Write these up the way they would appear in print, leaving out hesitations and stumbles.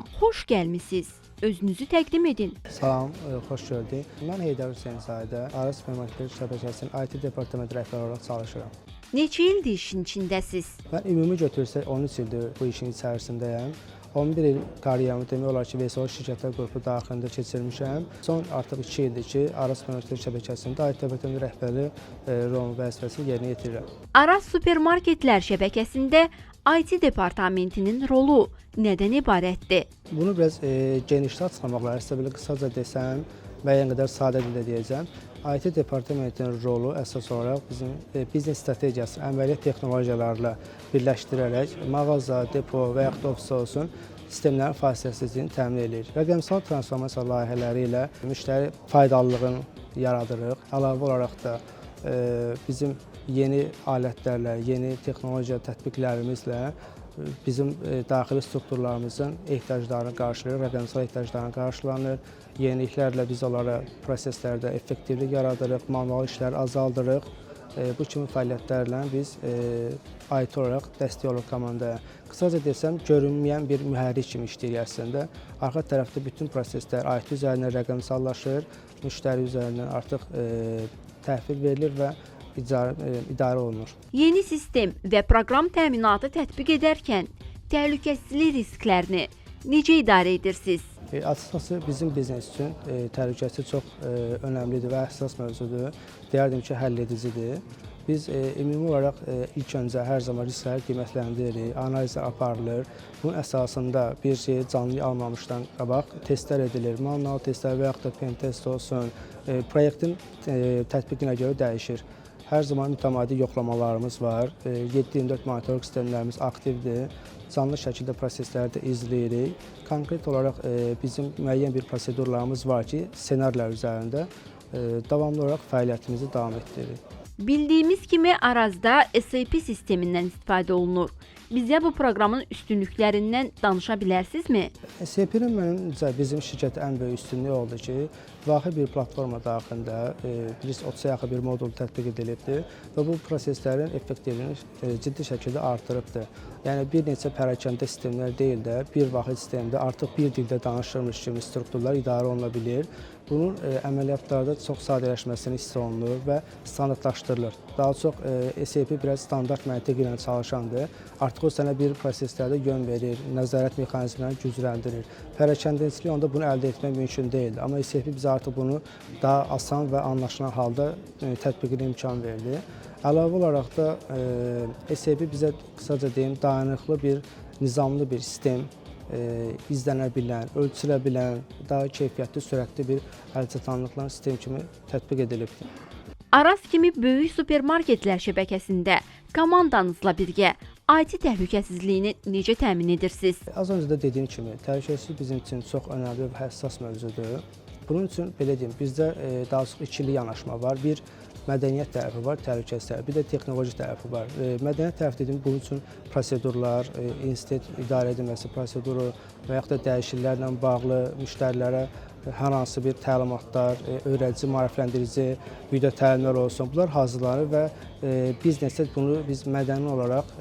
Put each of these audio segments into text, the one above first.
Salam, xoş gəlmisiniz. Özünüzü təqdim edin. Salam, xoş gördük. Mən Heydər Hüseynzadə, Aras Supermarket şəbəkəsinin IT departament rəhbəri olaraq çalışıram. Neçə ildir işin içindəsiz? Mən ümumi götürsək 13 ildir bu işin içərisindəyəm. 11 il kariyerimi demək olar ki, VSO şirkətlər qrupu daxilində keçirmişəm. Son artıq 2 ildir ki, Aras Supermarket şəbəkəsində IT departament rəhbəri rol vəzifəsini yerinə yetirirəm. Aras Supermarketlər şəbəkəsində IT departamentinin rolu nədən ibarətdir? Bunu biraz genişdə açıqlamaq lazımdır. Belə qısaca desəm, müəyyən qədər sadə dildə deyəcəm. IT departamentinin rolu əsas olaraq bizim biznes strategiyası, əməliyyat texnologiyalarla birləşdirərək mağaza, depo və yaxud da ofis olsun sistemlərin fasiləsizliyini təmin edir. Rəqəmsal transformasiya layihələri ilə müştəri faydalılığını yaradırıq. Əlavə olaraq da bizim yeni alətlərlə, yeni texnologiya tətbiqlərimizlə bizim daxili strukturlarımızın ehtiyaclarını qarşılayır, rəqəmsal ehtiyaclarını qarşılanır. Yeniliklərlə biz onlara proseslərdə effektivlik yaradırıq, manual işləri azaldırıq. Bu kimi fəaliyyətlərlə biz IT olaraq dəstək oluruq komandaya. Qısaca desəm, görünməyən bir mühərrik kimi işləyir əslində. Arxa tərəfdə bütün proseslər IT üzərindən rəqəmsallaşır, müştəri üzərindən artıq təhvil verilir və idarə olunur. Yeni sistem və proqram təminatı tətbiq edərkən təhlükəsizlik risklərini necə idarə edirsiniz? Açıqcası bizim biznes üçün təhlükəsizlik çox önəmlidir və əsas mövzudur. Deyərdim ki, həlledicidir. Biz ümumi olaraq ilk öncə hər zaman riskləri qiymətləndiririk, analizlər aparılır. Bunun əsasında bir şeyi canlı almamışdan qabaq testlər edilir, manual testlər və yaxud da pen test olsun, proyektin tətbiqinə görə dəyişir. Hər zaman mütəmadi yoxlamalarımız var, 7/24 monitorinq sistemlərimiz aktivdir, canlı şəkildə prosesləri də izləyirik. Konkret olaraq bizim müəyyən bir prosedurlarımız var ki, ssenarilər üzərində davamlı olaraq fəaliyyətimizi davam etdiririk. Bildiyimiz kimi Arazda SAP sistemindən istifadə olunur. Bizə bu proqramın üstünlüklərindən danışa bilərsinizmi? SAP-nin məncə bizim şirkətin ən böyük üstünlüyü oldu ki, vahid bir platforma daxilində 30-a yaxın bir modul tətbiq edilibdir və bu proseslərin effektivliyini ciddi şəkildə artırıbdır. Yəni bir neçə pərakəndə sistemlər deyil də, bir vahid sistemdə artıq bir dildə danışılmış kimi strukturlar idarə oluna bilir. Bunun əməliyyatlarda çox sadələşməsini hiss olunur və standartlaşdırılır. Daha çox SAP biraz standart məntiqi ilə çalışandır. Artıq o sənə bir proseslərdə yön verir, nəzarət mexanizmlərini gücləndirir. Pərakəndəçilik onda bunu əldə etmək mümkün deyildir. Amma SAP bizə artıq bunu daha asan və anlaşılan halda tətbiqinə imkan verdi. Əlavə olaraq da SAP bizə qısaca deyim, dayanıqlı bir, nizamlı bir sistem, izlənə bilən, ölçülə bilən, daha keyfiyyətli, sürətli bir əlçatanlıqla sistem kimi tətbiq edilibdir. Aras kimi böyük supermarketlər şəbəkəsində komandanızla birgə IT təhlükəsizliyini necə təmin edirsiniz? Az öncə də dediyim kimi, təhlükəsizlik bizim üçün çox önəmli və həssas mövzudur. Bunun üçün belə deyim, bizdə daha çox ikili yanaşma var. Bir mədəniyyət tərəfi var, təhlükəsizlik tərəfi, bir də texnoloji tərəfi var. Mədəniyyət tərəfi dediyim, bunun üçün prosedurlar, institut idarə edilməsi proseduru və yaxud da dəyişikliklərlə bağlı müştərilərə hər hansı bir təlimatlar, öyrədici, maarifləndirici video təlimlər olsun, bunlar hazırlanır və biznesə bunu biz mədəni olaraq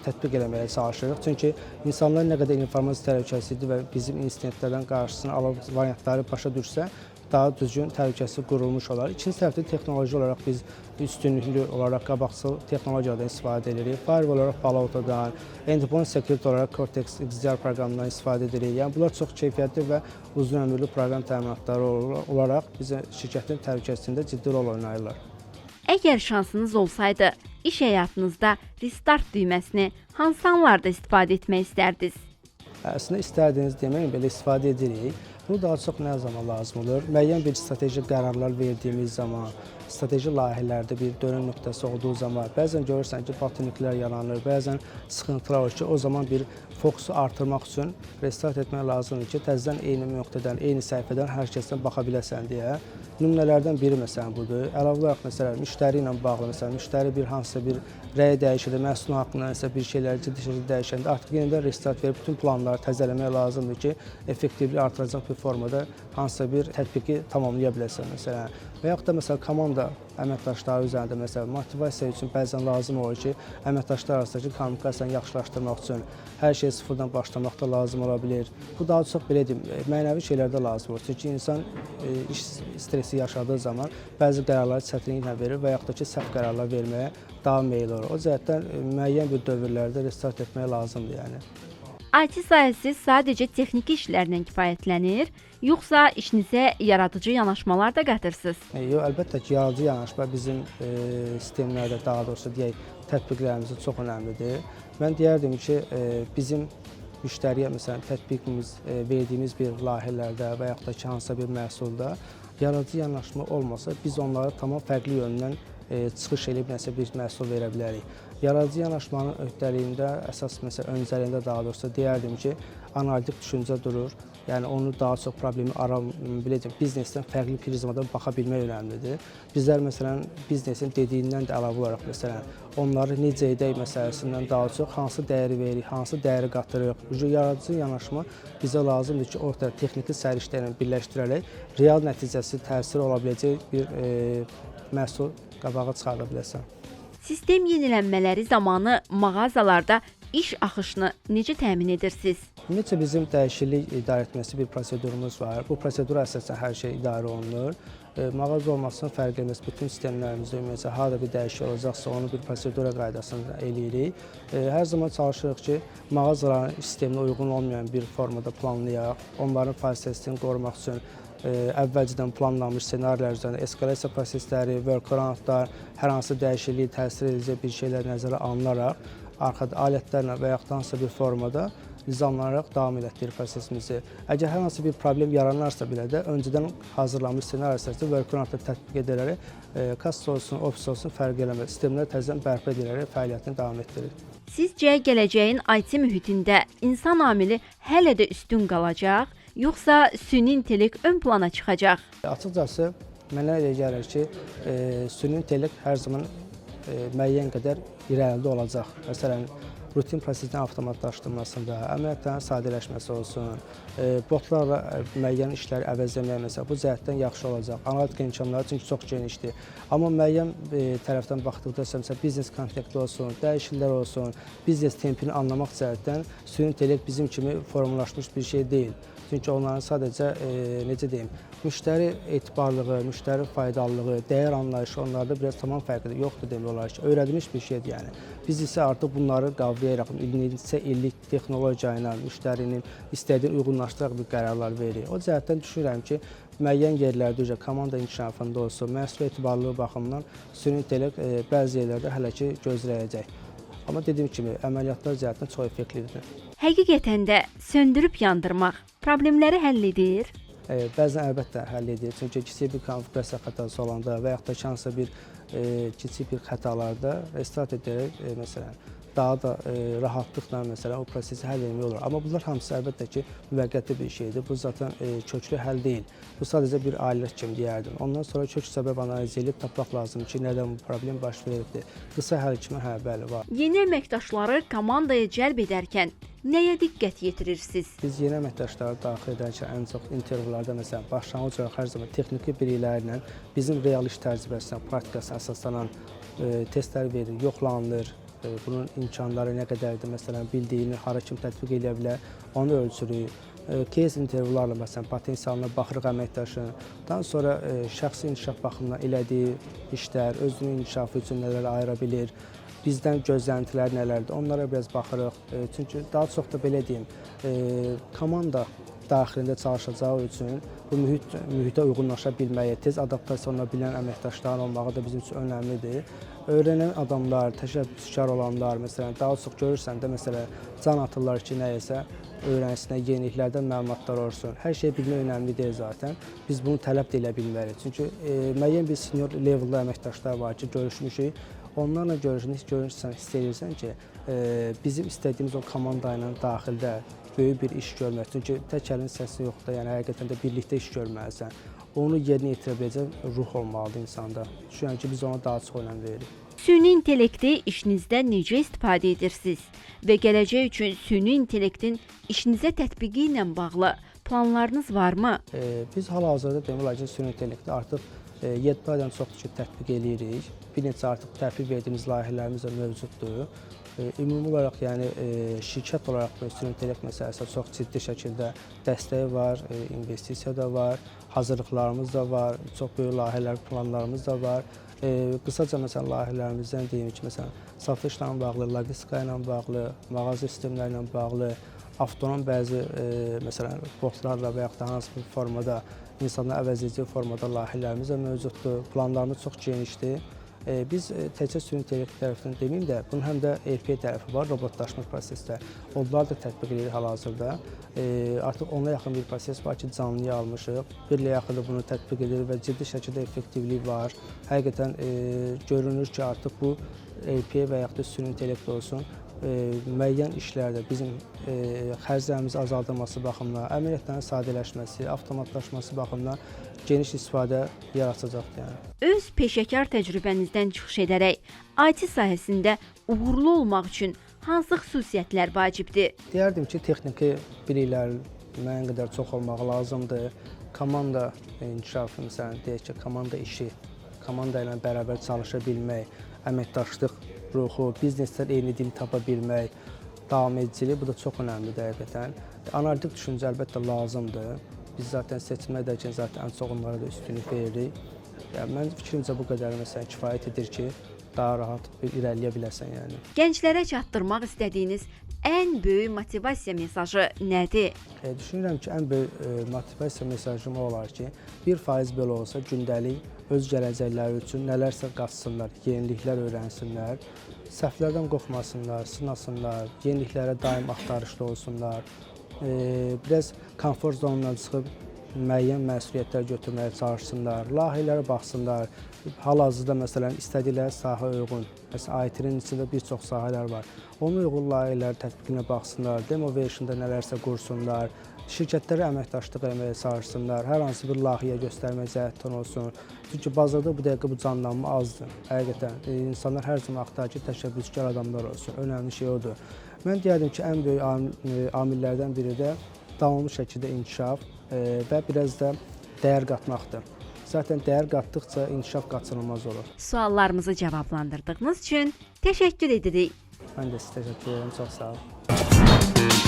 tətbiq eləməyə çalışırıq. Çünki insanlar nə qədər informasiya təhlükəsizliyi və bizim insidentlərdən qarşısını alan variantları başa düşsə, daha düzgün təhlükəsizlik qurulmuş olar. İkinci tərəfdə texnoloji olaraq biz üstünlüklü olaraq qabaqcıl texnologiyadan istifadə edirik. Firewall olaraq Palo Alto'dan, Endpoint Security olaraq Cortex XDR proqramından istifadə edirik. Yəni bunlar çox keyfiyyətli və uzun ömürlü proqram təminatları olaraq bizim şirkətin təhlükəsizliyində ciddi rol oynayırlar. Əgər şansınız olsaydı, iş həyatınızda restart düyməsini hansı anlarda istifadə etmək istərdiniz? Əslində istədiyiniz demək belə istifadə edirik. Bu daha çox nə zaman lazım olur? Müəyyən bir strateji qərarlar verdiyimiz zaman, strateji layihələrdə bir dönüm nöqtəsi olduğu zaman, bəzən görürsən ki, bottlenecklər yaranır, bəzən sıxıntılar olur ki, o zaman bir fokusu artırmaq üçün restart etmək lazımdır ki, təzədən eyni nöqtədən, eyni səhifədən hər kəsdən baxa biləsən deyə. Nümunələrdən biri məsələn budur. Əlavə olaraq məsələn müştəri ilə bağlı, məsələn müştəri bir hansısa bir rəy dəyişir, məhsulun haqqında nəsə bir şeyləri ciddi şəkildə dəyişəndə artıq yenidən restart verib bütün planları təzələmək lazımdır ki, effektivliyi artıracaq bir formada hansısa bir tətbiqi tamamlaya biləsən məsələn. və yaxud da məsələn komanda əməkdaşları üzərində məsələn motivasiya üçün bəzən lazım olur ki, əməkdaşlar arasındakı kommunikasiyanı yaxşılaşdırmaq üçün hər şey sıfırdan başlamaq da lazım ola bilər. Bu daha çox belə deyim, mənəvi şeylərdə lazım olur. Çünki insan iş stresi yaşadığı zaman bəzi qərarları çətinliklə verir və yaxud da ki, səhv qərarlar verməyə daha meyil olur. O cəhətdən müəyyən bir dövrlərdə restart etmək lazımdır yəni. IT sahəsi sadəcə texniki işlərlə kifayətlənir, yoxsa işinizə yaradıcı yanaşmalar da qatırsınız? Yox, əlbəttə ki, yaradıcı yanaşma bizim sistemlərdə, daha doğrusu deyək, tətbiqlərimizdə çox önəmlidir. Mən deyərdim ki, bizim müştəriyə məsələn tətbiqimiz verdiyimiz bir layihələrdə və yaxud da ki, hansısa bir məhsulda yaradıcı yanaşma olmasa, biz onları tamam fərqli yöndən çıxış edib nəsə bir məhsul verə bilərik. Yaradıcı yanaşmanın öhdəliyində, əsas məsələn öncəliyində daha doğrusu deyərdim ki, analitik düşüncə durur. Yəni onu daha çox problemi biznesdən fərqli prizmadan baxa bilmək önəmlidir. Bizlər məsələn biznesin dediyindən də əlavə olaraq məsələn onları necə edək məsələsindən daha çox hansı dəyəri veririk, hansı dəyəri qatırıq. Bu yaradıcı yanaşma bizə lazımdır ki, ortada texniki səriştələri birləşdirərək real nəticəsi təsiri ola biləcək bir məhsul qabağa çıxarda biləsən. Sistem yenilənmələri zamanı mağazalarda iş axışını necə təmin edirsiniz? Ümumiyyətcə bizim dəyişiklik idarə etməsi bir prosedurumuz var. Bu prosedura əsasən hər şey idarə olunur. Mağaza olmasının fərqi etməz. Bütün sistemlərimizdə ümumiyyətcə harada bir dəyişiklik olacaqsa onu bir prosedura qaydasında eləyirik. Hər zaman çalışırıq ki, mağazaların sisteminə uyğun olmayan bir formada planlayaq. Onların fasiləsini qorumaq üçün əvvəlcədən planlanmış ssenarilər üzərində eskalasiya prosesləri, workaroundlar, hər hansı dəyişikliyi təsir edəcək bir şeylər nəzərə alınaraq, arxada alətlərlə və yaxud da hansısa bir formada nizamlanaraq davam etdirir prosesimizi. Əgər hər hansı bir problem yaranarsa belə də öncədən hazırlanmış ssenari əsasında workaroundları tətbiq edilərək kassa olsun, ofis olsun fərq eləməz. Sistemlər təzədən bərpa edilərək fəaliyyətini davam etdirir. Sizcə gələcəyin IT mühitində insan amili hələ də üstün qalacaq, yoxsa süni intellekt ön plana çıxacaq? Açıqcası, mənə elə gəlir ki, süni intellekt hər zaman müəyyən qədər irəlidə olacaq. Məsələn, rutin prosesin avtomatlaşdırılmasında, əməliyyatların sadələşməsi olsun, botlarla müəyyən işləri əvəzləmək məsələn, bu cəhətdən yaxşı olacaq. Analitika imkanları çünki çox genişdir. Amma müəyyən tərəfdən baxdıqda məsələn, biznes konteksti olsun, dəyişikliklər olsun, biznes tempini anlamaq cəhətdən süni intellekt bizim kimi formalaşmış bir şey deyil. Çünki onların sadəcə, necə deyim, müştəri etibarlığı, müştəri faydalılığı, dəyər anlayışı onlarda biraz tamam fərqlidir. Yoxdur demək olar ki, öyrədilmiş bir şeydir yəni. Biz isə artıq bunları qavrayaraq, neçə illik texnologiya ilə müştərinin istədiyini uyğunlaşdıraraq bir qərarlar veririk. O cəhətdən düşünürəm ki, müəyyən yerlərdə komanda inkişafında olsun, məhsul etibarlılığı baxımından süni intellekt bəzi yerlərdə hələ ki gözləyəcək. Amma dediyim kimi, əməliyyatlar cəhətdən çox effektlidir. Həqiqətən də söndürüb yandırmaq problemləri həll edir? Bəzən əlbəttə həll edir. Çünki kiçik bir konfigurasiya xətası olanda və yaxud da ki, hansısa bir kiçik bir xətalarda restart edərək məsələn daha da rahatlıqla məsələn o prosesi həll etmək olur. Amma bunlar hamısı əlbəttə ki, müvəqqəti bir şeydir. Bu zaten köklü həll deyil. Bu sadəcə bir ayrılıq kimi deyərdim. Ondan sonra kök səbəb analiz edib tapmaq lazımdır ki, nədən bu problem baş veribdir. Qısa həll kimi bəli var. Yeni əməkdaşları komandaya cəlb edərkən nəyə diqqət yetirirsiniz? Biz yeni əməkdaşları daxil edərkən ən çox intervyularda məsələn başlanğıc olaraq hər zaman texniki biliklərlə bizim real iş təcrübəsinə, praktikasına əsaslanan testlər verilir, yoxlanılır. Bunun imkanları nə qədərdir, məsələn, bildiyini hara kimi tətbiq edə bilər, onu ölçürük. Case intervyularla məsələn potensialına baxırıq əməkdaşın. Daha sonra şəxsi inkişaf baxımından elədiyi işlər, özünün inkişafı üçün nələr ayıra bilir, bizdən gözləntilər nələrdir, onlara biraz baxırıq. Çünki daha çox da belə deyim, komanda daxilində çalışacağı üçün bu mühitə uyğunlaşa bilməyi, tez adaptasiya oluna bilən əməkdaşların olmağı da bizim üçün önəmlidir. Öyrənən adamlar, təşəbbüskar olanlar, məsələn, daha çox görürsən də, məsələn, can atırlar ki, nəyəsə öyrənsinə, yeniliklərdən məlumatlar olsun. Hər şey bilmək önəmli deyil zaten. Biz bunu tələb də elə bilməliyik. Çünki müəyyən bir senior leveldə əməkdaşlar var ki, görüşmüşük. Onlarla görüşürsən, hiss edirsən ki, bizim istədiyimiz o komanda ilə daxildə böyük bir iş görmək. Çünki tək əlin səsi yoxdur, yəni həqiqətən də birlikdə iş görməlisən. Onu yerinə yetirə biləcək ruh olmalıdır insanda. Düşünürəm ki, biz ona daha çox önəm veririk. Süni intellekti işinizdə necə istifadə edirsiniz və gələcək üçün süni intellektin işinizə tətbiqi ilə bağlı planlarınız varmı? Biz hal-hazırda demək olar ki, süni intellekti artıq 7 aydan çoxdur ki tətbiq eləyirik. Bir neçə artıq təhvil verdiyimiz layihələrimiz də mövcuddur. Ümumi olaraq, yəni şirkət olaraq süni intellekt məsələsinə çox ciddi şəkildə dəstəyi var, investisiya da var, hazırlıqlarımız da var, çox böyük layihələr, planlarımız da var. Qısaca məsələn layihələrimizdən deyim ki, məsələn satışla bağlı, logistika ilə bağlı, mağaza sistemləri ilə bağlı, avtonom bəzi məsələn botlarla və yaxud da hansı bir formada insanları əvəzedici formada layihələrimiz də mövcuddur. Planlarımız çox genişdir. Biz təkcə süni intellekt tərəfindən deməyim də, bunun həm də RPA tərəfi var, robotlaşma proseslər. Onları da tətbiq edirik hal-hazırda. Artıq 10-a yaxın bir proses var ki, canlıya almışıq. Bir ilə yaxında bunu tətbiq edirik və ciddi şəkildə effektivlik var. Həqiqətən görünür ki, artıq bu RPA və yaxud da süni intellekt olsun, müəyyən işlərdə bizim xərclərimizi azaldılması baxımından, əməliyyatların sadələşməsi, avtomatlaşması baxımından geniş istifadə yaradacaqdır. Yəni. Öz peşəkar təcrübənizdən çıxış edərək, IT sahəsində uğurlu olmaq üçün hansı xüsusiyyətlər vacibdir? Deyərdim ki, texniki biliklər müəyyən qədər çox olmaq lazımdır. Komanda inkişafı, məsələn, deyək ki, komanda işi, komanda ilə bərabər çalışa bilmək, əməkdaşlıq ruhu, bizneslər eyni dil tapa bilmək, davamedicilik, bu da çox önəmlidir həqiqətən. Analitik düşüncə əlbəttə lazımdır. Biz zaten seçimə edərkən zaten ən çox onlara da üstünlük veririk. Yəni, mənim fikrimcə bu qədər məsələn kifayət edir ki, daha rahat irəliləyə biləsən yəni. Gənclərə çatdırmaq istədiyiniz ən böyük motivasiya mesajı nədir? Düşünürəm ki, ən böyük motivasiya mesajım olar ki, 1% belə olsa gündəlik öz gələcəkləri üçün nələrsə qatsınlar, yeniliklər öyrənsinlər, səhvlərdən qorxmasınlar, sınasınlar, yeniliklərə daim axtarışlı olsunlar, biraz komfort zonundan çıxıb müəyyən məsuliyyətlər götürməyə çalışsınlar, layihələrə baxsınlar. Hal-hazırda məsələn istədikləri sahə uyğun, məsələn IT-nin içində bir çox sahələr var. Ona uyğun layihələr tətbiqinə baxsınlar, demo version'da nələrsə qursunlar, şirkətlərə əməkdaşlıq etməyə çalışsınlar, hər hansı bir layihə göstərmə cəhətdən olsun. Çünki bazarda bu dəqiqə bu canlanma azdır. Həqiqətən insanlar hər zaman axtarır ki, təşəbbüskar adamlar olsun. Önəmli şey odur. Mən deyərdim ki, ən böyük amillərdən biri də davamlı şəkildə inkişaf və biraz da dəyər qatmaqdır. Zaten dəyər qatdıqca inkişaf qaçınılmaz olur. Suallarımızı cavablandırdığınız üçün təşəkkür edirik. Mən də sizə təşəkkür edirəm. Çox sağ olun.